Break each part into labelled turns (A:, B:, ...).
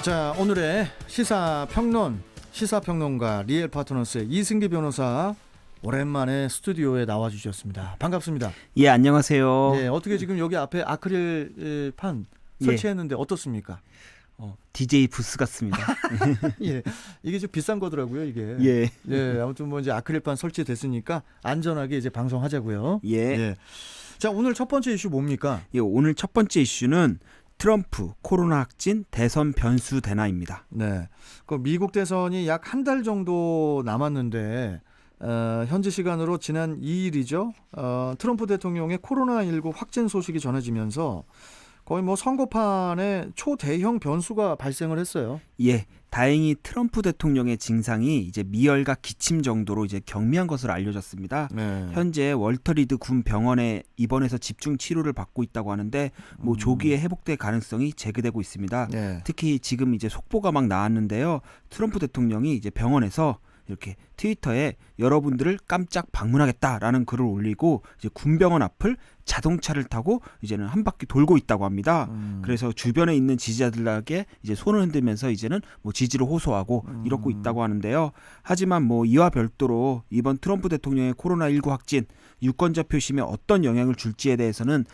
A: 자, 오늘의 시사평론가 리엘 파트너스의 이승기 변호사 오랜만에 스튜디오에 나와주셨습니다. 반갑습니다.
B: 예, 안녕하세요.
A: 예, 어떻게 지금 여기 앞에 아크릴판 설치했는데 어떻습니까?
B: DJ 부스 같습니다.
A: 예, 이게 좀 비싼 거더라고요, 이게.
B: 예.
A: 예, 아무튼 뭐 이제 아크릴판 설치됐으니까 안전하게 이제 방송하자고요.
B: 예.
A: 예. 자, 오늘 첫 번째 이슈 뭡니까?
B: 예, 오늘 첫 번째 이슈는 트럼프 코로나 확진 대선 변수 대나입니다.
A: 네, 그 미국 대선이 약 한 달 정도 남았는데 현지 시간으로 지난 2일이죠. 트럼프 대통령의 코로나19 확진 소식이 전해지면서 거의 뭐 선거판에 초대형 변수가 발생을 했어요.
B: 예, 다행히 트럼프 대통령의 증상이 이제 미열과 기침 정도로 이제 경미한 것으로 알려졌습니다.
A: 네.
B: 현재 월터 리드 군 병원에 입원해서 집중 치료를 받고 있다고 하는데 뭐 조기에 회복될 가능성이 제기되고 있습니다.
A: 네.
B: 특히 지금 이제 속보가 막 나왔는데요. 트럼프 대통령이 이제 병원에서 이렇게 트위터에 여러분들을 깜짝 방문하겠다라는 글을 올리고 이제 군병원 앞을 자동차를 타고 이제는 한 바퀴 돌고 있다고 합니다. 그래서 주변에 있는 지지자들에게 이제 손을 흔들면서 이제는 뭐 지지를 호소하고 이러고 있다고 하는데요. 하지만 뭐 이와 별도로 이번 트럼프 대통령의 코로나19 확진 유권자 표심에 어떤 영향을 줄지에 대해서는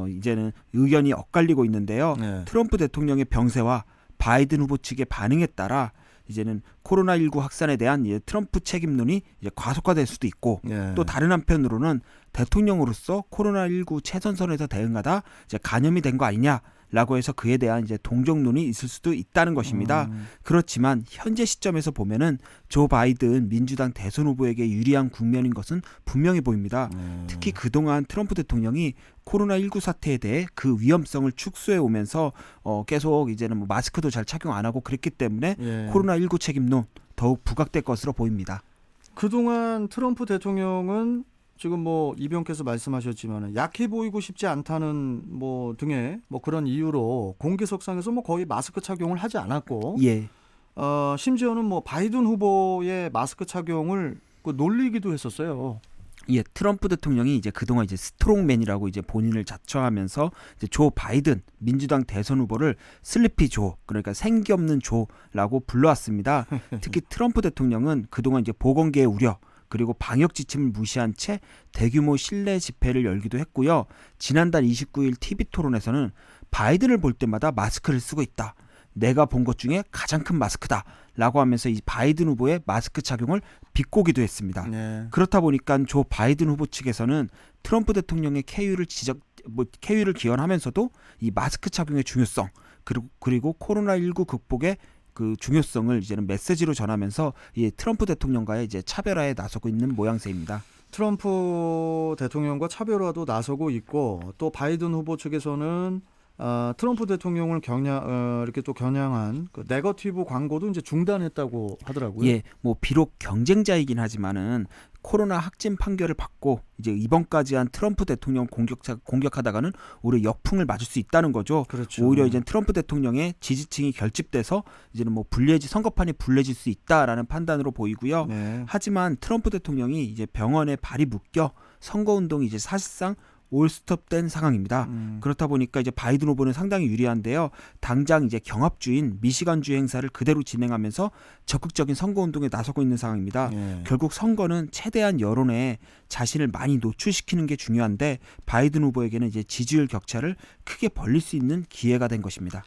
B: 이제는 의견이 엇갈리고 있는데요.
A: 네.
B: 트럼프 대통령의 병세와 바이든 후보 측의 반응에 따라 이제는 코로나19 확산에 대한 트럼프 책임론이 이제 과속화될 수도 있고
A: 네.
B: 또 다른 한편으로는 대통령으로서 코로나19 최전선에서 대응하다 이제 간염이 된 거 아니냐라고 해서 그에 대한 이제 동정론이 있을 수도 있다는 것입니다. 그렇지만 현재 시점에서 보면은 조 바이든 민주당 대선 후보에게 유리한 국면인 것은 분명히 보입니다. 특히 그동안 트럼프 대통령이 코로나19 사태에 대해 그 위험성을 축소해 오면서 계속 이제는 뭐 마스크도 잘 착용 안 하고 그랬기 때문에
A: 예.
B: 코로나19 책임론 더욱 부각될 것으로 보입니다.
A: 그동안 트럼프 대통령은 지금 뭐 이병께서 말씀하셨지만 약해 보이고 싶지 않다는 뭐 등의 뭐 그런 이유로 공개석상에서 뭐 거의 마스크 착용을 하지 않았고,
B: 예.
A: 심지어는 뭐 바이든 후보의 마스크 착용을 놀리기도 했었어요.
B: 예, 트럼프 대통령이 이제 그동안 이제 스트롱맨이라고 이제 본인을 자처하면서 이제 조 바이든 민주당 대선 후보를 슬리피 조, 그러니까 생기 없는 조라고 불러왔습니다. 특히 트럼프 대통령은 그동안 이제 보건계의 우려 그리고 방역 지침을 무시한 채 대규모 실내 집회를 열기도 했고요. 지난달 29일 TV 토론에서는 바이든을 볼 때마다 마스크를 쓰고 있다. 내가 본 것 중에 가장 큰 마스크다. 라고 하면서 이 바이든 후보의 마스크 착용을 비꼬기도 했습니다.
A: 네.
B: 그렇다 보니까 조 바이든 후보 측에서는 트럼프 대통령의 쾌유를 기원하면서도 이 마스크 착용의 중요성 그리고 코로나19 극복의 그 중요성을 이제는 메시지로 전하면서 이 트럼프 대통령과의 이제 차별화에 나서고 있는 모양새입니다.
A: 트럼프 대통령과 차별화도 나서고 있고, 또 바이든 후보 측에서는 트럼프 대통령을 이렇게 또 겨냥한 그 네거티브 광고도 이제 중단했다고 하더라고요.
B: 예, 뭐 비록 경쟁자이긴 하지만은 코로나 확진 판결을 받고 이제 이번까지 한 트럼프 대통령 공격하다가는 오히려 역풍을 맞을 수 있다는 거죠.
A: 그렇죠.
B: 오히려 이제 트럼프 대통령의 지지층이 결집돼서 이제는 뭐 선거판이 불리해질 수 있다라는 판단으로 보이고요.
A: 네.
B: 하지만 트럼프 대통령이 이제 병원에 발이 묶여 선거운동이 이제 사실상 올스톱된 상황입니다. 그렇다 보니까 이제 바이든 후보는 상당히 유리한데요. 당장 이제 경합주인 미시간주 행사를 그대로 진행하면서 적극적인 선거운동에 나서고 있는 상황입니다.
A: 네.
B: 결국 선거는 최대한 여론에 자신을 많이 노출시키는 게 중요한데 바이든 후보에게는 이제 지지율 격차를 크게 벌릴 수 있는 기회가 된 것입니다.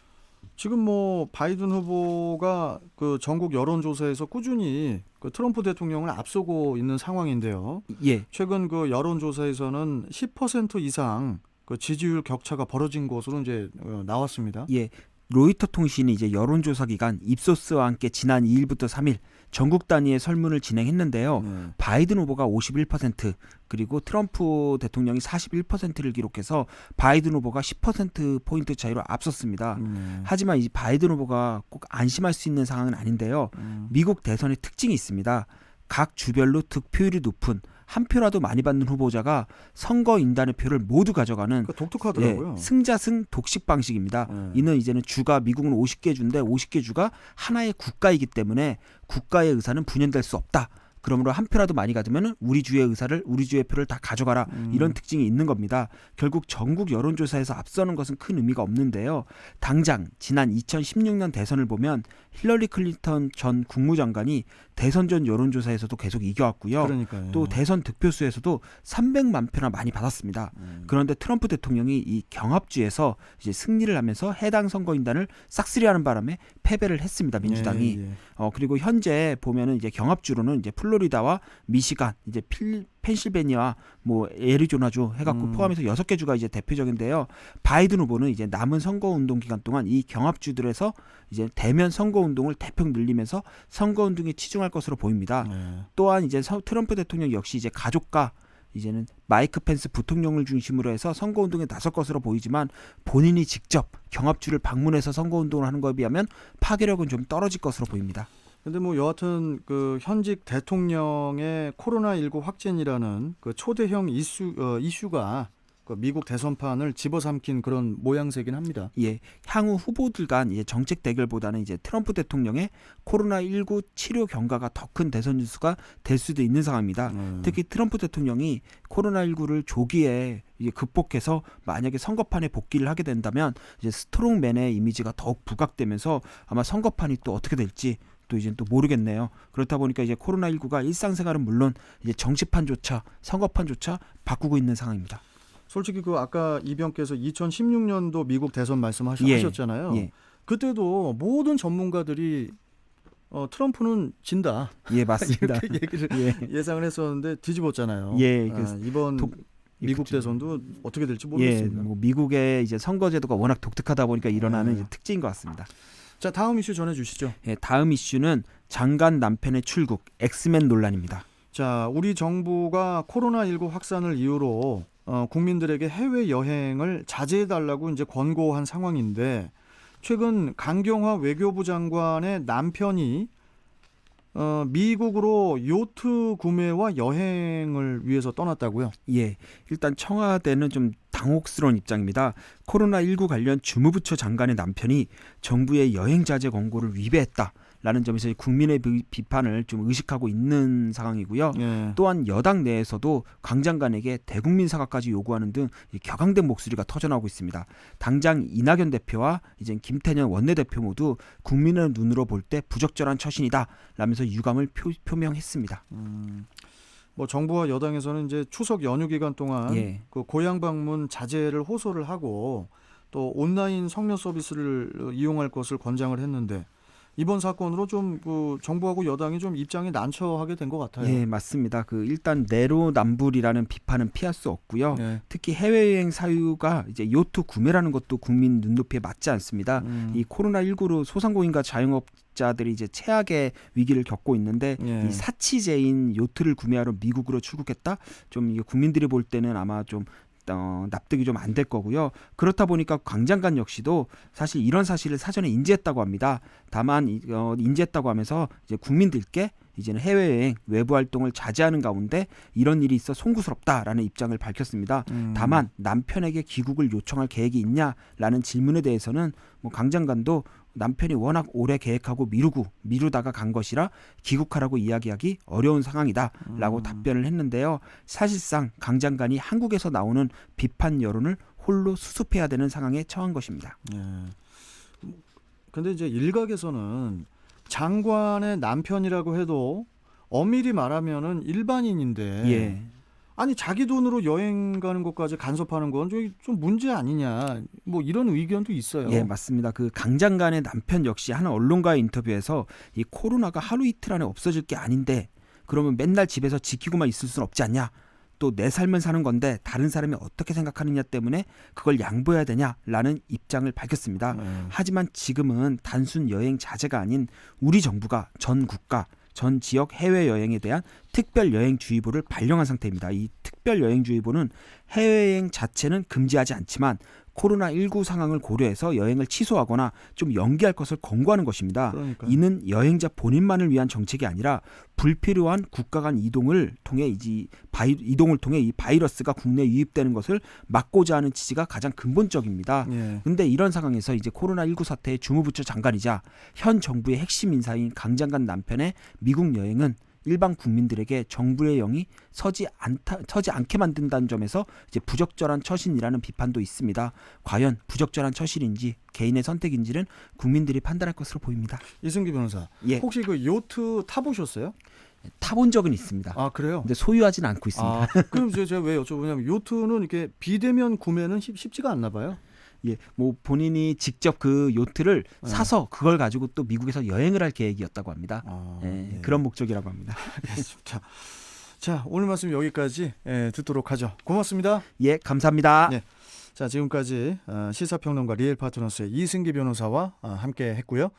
A: 지금 뭐 바이든 후보가 그 전국 여론조사에서 꾸준히 그 트럼프 대통령을 앞서고 있는 상황인데요.
B: 예.
A: 최근 그 여론조사에서는 10% 이상 그 지지율 격차가 벌어진 것으로 이제 나왔습니다.
B: 예. 로이터 통신이 이제 여론조사 기관 입소스와 함께 지난 2일부터 3일 전국 단위의 설문을 진행했는데요. 바이든 후보가 51% 그리고 트럼프 대통령이 41%를 기록해서 바이든 후보가 10%포인트 차이로 앞섰습니다. 하지만 이 바이든 후보가 꼭 안심할 수 있는 상황은 아닌데요. 미국 대선의 특징이 있습니다. 각 주별로 득표율이 높은 한 표라도 많이 받는 후보자가 선거인단의 표를 모두 가져가는
A: 독특하더라고요.
B: 승자승 독식 방식입니다. 이는 이제는 주가 미국은 50개 주인데 50개 주가 하나의 국가이기 때문에 국가의 의사는 분열될 수 없다. 그러므로 한 표라도 많이 가지면 우리 주의 의사를 우리 주의 표를 다 가져가라 이런 특징이 있는 겁니다. 결국 전국 여론조사에서 앞서는 것은 큰 의미가 없는데요. 당장 지난 2016년 대선을 보면 힐러리 클린턴 전 국무장관이 대선 전 여론조사에서도 계속 이겨왔고요.
A: 그러니까요.
B: 또 대선 득표수에서도 300만 표나 많이 받았습니다. 그런데 트럼프 대통령이 이 경합주에서 이제 승리를 하면서 해당 선거인단을 싹쓸이하는 바람에 패배를 했습니다. 민주당이.
A: 예.
B: 그리고 현재 보면은 이제 경합주로는 이제 플로리다와 미시간, 이제 펜실베니아, 뭐 애리조나주 해갖고 포함해서 6개 주가 이제 대표적인데요. 바이든 후보는 이제 남은 선거운동 기간 동안 이 경합주들에서 이제 대면 선거운동을 대폭 늘리면서 선거운동에 치중할 것으로 보입니다. 또한 이제 트럼프 대통령 역시 이제 가족과 이제는 마이크 펜스 부통령을 중심으로 해서 선거운동에 나설 것으로 보이지만 본인이 직접 경합주를 방문해서 선거운동을 하는 것에 비하면 파괴력은 좀 떨어질 것으로 보입니다.
A: 근데 뭐 여하튼 그 현직 대통령의 코로나19 확진이라는 그 초대형 이슈가 그 미국 대선판을 집어삼킨 그런 모양새긴 합니다.
B: 예, 향후 후보들 간 이제 정책 대결보다는 이제 트럼프 대통령의 코로나19 치료 경과가 더 큰 대선 뉴스가 될 수도 있는 상황입니다. 특히 트럼프 대통령이 코로나19를 조기에 이제 극복해서 만약에 선거판에 복귀를 하게 된다면 이제 스트롱맨의 이미지가 더욱 부각되면서 아마 선거판이 또 어떻게 될지 또 이제 또 모르겠네요. 그렇다 보니까 이제 코로나19가 일상생활은 물론 이제 정치판조차 선거판조차 바꾸고 있는 상황입니다.
A: 솔직히 그 아까 이병께서 2016년도 미국 대선 말씀하셨잖아요.
B: 예.
A: 그때도 모든 전문가들이 트럼프는 진다.
B: 예, 맞습니다.
A: 이렇게 얘기를
B: 예.
A: 예상을 했었는데 뒤집었잖아요.
B: 예,
A: 이번 미국 대선도 어떻게 될지 모르겠습니다.
B: 예, 뭐 미국의 이제 선거제도가 워낙 독특하다 보니까 일어나는 이제 특징인 것 같습니다.
A: 자, 다음 이슈 전해주시죠.
B: 예, 다음 이슈는 장관 남편의 출국, 엑스맨 논란입니다.
A: 자, 우리 정부가 코로나19 확산을 이유로 국민들에게 해외 여행을 자제해달라고 이제 권고한 상황인데 최근 강경화 외교부 장관의 남편이 미국으로 요트 구매와 여행을 위해서 떠났다고요?
B: 예, 일단 청와대는 좀 당혹스러운 입장입니다. 코로나19 관련 주무부처 장관의 남편이 정부의 여행 자제 권고를 위배했다라는 점에서 국민의 비판을 좀 의식하고 있는 상황이고요.
A: 예.
B: 또한 여당 내에서도 강 장관에게 대국민 사과까지 요구하는 등 격앙된 목소리가 터져나오고 있습니다. 당장 이낙연 대표와 이제 김태년 원내대표 모두 국민의 눈으로 볼 때 부적절한 처신이다 라면서 유감을 표명했습니다.
A: 뭐 정부와 여당에서는 이제 추석 연휴 기간 동안
B: 예.
A: 그 고향 방문 자제를 호소를 하고 또 온라인 성묘 서비스를 이용할 것을 권장을 했는데 이번 사건으로 좀 그 정부하고 여당이 좀 입장이 난처하게 된 것 같아요.
B: 예, 맞습니다. 그 일단 내로남불이라는 비판은 피할 수 없고요.
A: 예.
B: 특히 해외여행 사유가 이제 요트 구매라는 것도 국민 눈높이에 맞지 않습니다. 이 코로나19로 소상공인과 자영업자들이 이제 최악의 위기를 겪고 있는데
A: 예.
B: 이 사치제인 요트를 구매하러 미국으로 출국했다. 좀 이게 국민들이 볼 때는 아마 좀 납득이 좀 안 될 거고요. 그렇다 보니까 강 장관 역시도 사실 이런 사실을 사전에 인지했다고 합니다. 다만 인지했다고 하면서 이제 국민들께 이제는 해외여행, 외부 활동을 자제하는 가운데 이런 일이 있어 송구스럽다라는 입장을 밝혔습니다. 다만 남편에게 귀국을 요청할 계획이 있냐라는 질문에 대해서는 뭐 강 장관도 남편이 워낙 오래 계획하고 미루다가 간 것이라 귀국하라고 이야기하기 어려운 상황이다라고 답변을 했는데요. 사실상 강 장관이 한국에서 나오는 비판 여론을 홀로 수습해야 되는 상황에 처한 것입니다.
A: 근데 이제 일각에서는 장관의 남편이라고 해도 엄밀히 말하면은 일반인인데
B: 예.
A: 아니 자기 돈으로 여행 가는 것까지 간섭하는 건 좀 문제 아니냐 뭐 이런 의견도 있어요.
B: 예, 맞습니다. 그 강 장관의 남편 역시 한 언론과의 인터뷰에서 이 코로나가 하루 이틀 안에 없어질 게 아닌데 그러면 맨날 집에서 지키고만 있을 수는 없지 않냐? 또 내 삶을 사는 건데 다른 사람이 어떻게 생각하느냐 때문에 그걸 양보해야 되냐라는 입장을 밝혔습니다. 하지만 지금은 단순 여행 자제가 아닌 우리 정부가 전 국가 전 지역 해외여행에 대한 특별여행주의보를 발령한 상태입니다. 이 특별여행주의보는 해외여행 자체는 금지하지 않지만 코로나19 상황을 고려해서 여행을 취소하거나 좀 연기할 것을 권고하는 것입니다.
A: 그러니까요.
B: 이는 여행자 본인만을 위한 정책이 아니라 불필요한 국가 간 이동을 통해 이 바이러스가 국내에 유입되는 것을 막고자 하는 취지가 가장 근본적입니다. 그런데 이런 상황에서 이제 코로나19 사태의 주무부처 장관이자 현 정부의 핵심 인사인 강 장관 남편의 미국 여행은 일반 국민들에게 정부의 영이 서지 않게 만든다는 점에서 이제 부적절한 처신이라는 비판도 있습니다. 과연 부적절한 처신인지 개인의 선택인지는 국민들이 판단할 것으로 보입니다.
A: 이승기 변호사,
B: 예,
A: 혹시 그 요트 타보셨어요?
B: 타본 적은 있습니다.
A: 아 그래요?
B: 근데 소유하진 않고 있습니다.
A: 아, 그럼 제가 왜 여쭤보냐면 요트는 이렇게 비대면 구매는 쉽지가 않나 봐요.
B: 예, 뭐 본인이 직접 그 요트를
A: 네.
B: 사서 그걸 가지고 또 미국에서 여행을 할 계획이었다고 합니다.
A: 아,
B: 예,
A: 네.
B: 그런 목적이라고 합니다.
A: 알겠습니다. 자, 오늘 말씀 여기까지 듣도록 하죠. 고맙습니다.
B: 예, 감사합니다.
A: 네. 자, 지금까지 시사평론가 리엘 파트너스의 이승기 변호사와 함께 했고요.